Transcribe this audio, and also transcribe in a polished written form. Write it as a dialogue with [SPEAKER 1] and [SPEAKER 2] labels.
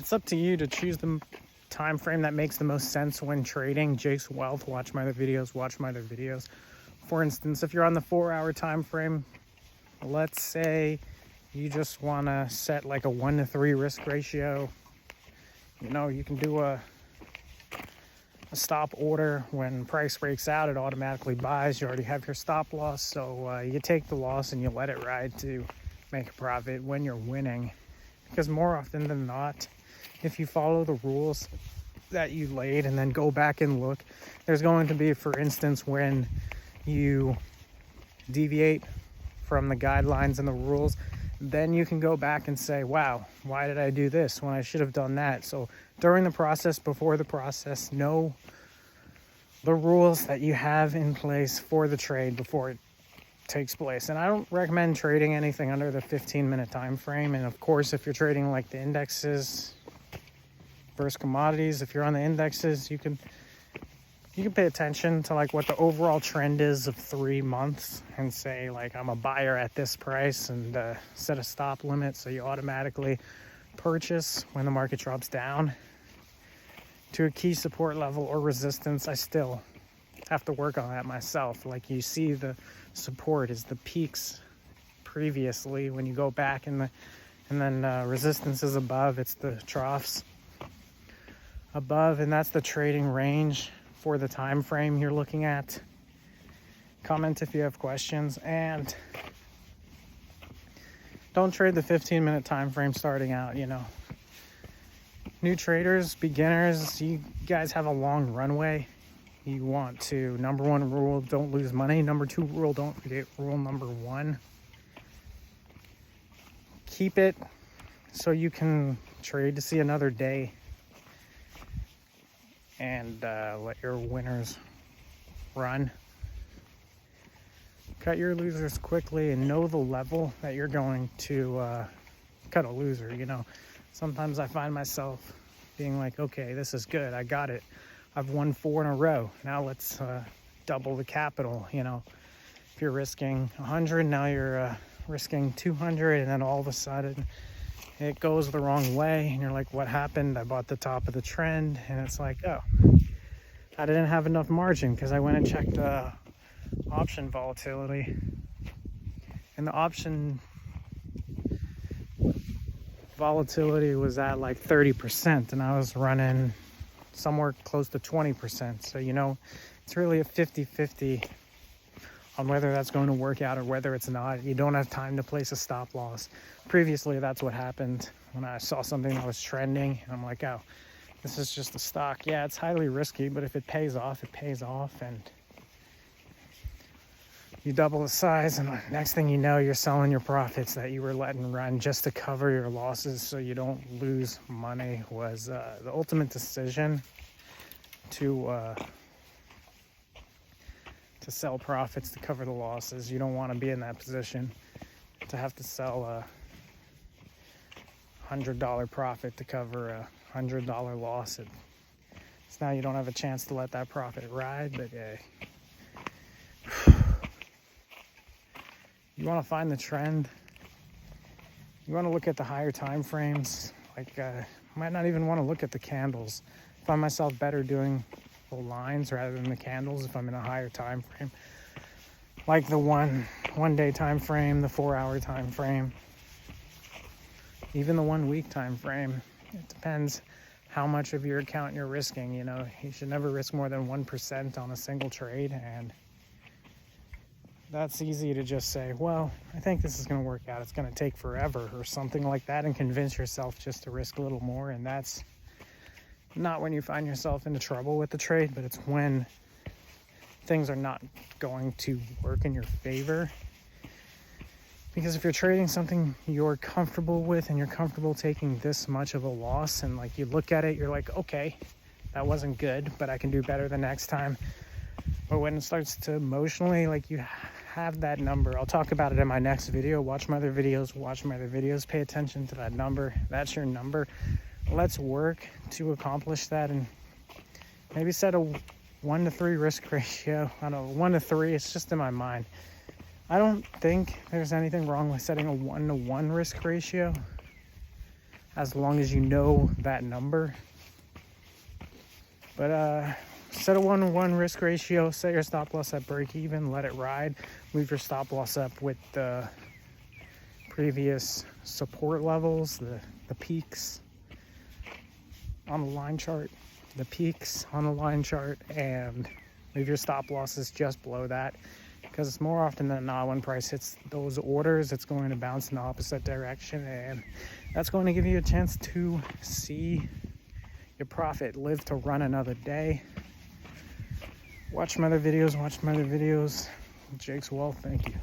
[SPEAKER 1] It's up to you to choose the time frame that makes the most sense when trading. Jake's Wealth, watch my other videos. For instance, if you're on the 4-hour time frame, let's say you just want to set like a 1-to-3 risk ratio. You know, you can do a stop order. When price breaks out, it automatically buys. You already have your stop loss, so you take the loss and you let it ride to make a profit when you're winning. Because more often than not, if you follow the rules that you laid and then go back and look, there's going to be, for instance, when you deviate from the guidelines and the rules, then you can go back and say, wow, why did I do this when I should have done that? So during the process, before the process, know the rules that you have in place for the trade before it takes place. And I don't recommend trading anything under the 15-minute time frame. And of course, if you're trading like the indexes versus commodities, if you're on the indexes, you can pay attention to like what the overall trend is of 3 months and say like, I'm a buyer at this price, and set a stop limit so you automatically purchase when the market drops down to a key support level or resistance. I still have to work on that myself. Like, you see the support is the peaks previously when you go back, and then resistance is above. It's the troughs above, and that's the trading range for the time frame you're looking at. Comment if you have questions, and don't trade the 15-minute time frame starting out. You know, new traders, beginners, you guys have a long runway. You want to, number 1 rule, don't lose money. Number 2 rule, don't forget rule number 1. Keep it so you can trade to see another day, and let your winners run. Cut your losers quickly, and know the level that you're going to cut a loser. You know, sometimes I find myself being like, okay, this is good, I got it, I've won 4 in a row, now let's double the capital. You know, if you're risking 100, now you're risking 200, and then all of a sudden it goes the wrong way, and you're like, what happened? I bought the top of the trend, and it's like, oh, I didn't have enough margin because I went and checked the option volatility, and the option volatility was at like 30%, and I was running somewhere close to 20%. So, you know, it's really a 50-50 on whether that's going to work out or whether it's not. You don't have time to place a stop loss. Previously, that's what happened when I saw something that was trending, and I'm like, oh, this is just a stock. Yeah, it's highly risky, but if it pays off, it pays off, and you double the size, and the next thing you know, you're selling your profits that you were letting run just to cover your losses so you don't lose money. Was the ultimate decision to sell profits to cover the losses. You don't want to be in that position to have to sell a $100 profit to cover a $100 loss. So now you don't have a chance to let that profit ride, but you want to find the trend. You want to look at the higher time frames. Like, might not even want to look at the candles. I find myself better doing the lines rather than the candles if I'm in a higher time frame, like the one day time frame, the 4-hour time frame, even the 1 week time frame. It depends how much of your account you're risking. You know, you should never risk more than 1% on a single trade, and that's easy to just say, well, I think this is going to work out, it's going to take forever or something like that, and convince yourself just to risk a little more. And that's not when you find yourself into trouble with the trade, but it's when things are not going to work in your favor. Because if you're trading something you're comfortable with, and you're comfortable taking this much of a loss, and like you look at it, you're like, okay, that wasn't good, but I can do better the next time. But when it starts to emotionally, like, you have that number. I'll talk about it in my next video. Watch my other videos, pay attention to that number. That's your number. Let's work to accomplish that, and maybe set a 1-to-3 risk ratio. I don't know, 1-to-3, it's just in my mind. I don't think there's anything wrong with setting a 1-to-1 risk ratio. as long as you know that number. But set a 1-to-1 risk ratio, set your stop loss at break even, let it ride, move your stop loss up with the previous support levels, the peaks on the line chart, and leave your stop losses just below that, because more often than not, when price hits those orders, it's going to bounce in the opposite direction, and that's going to give you a chance to see your profit live to run another day. Watch my other videos. Jake's Wealth. Thank you.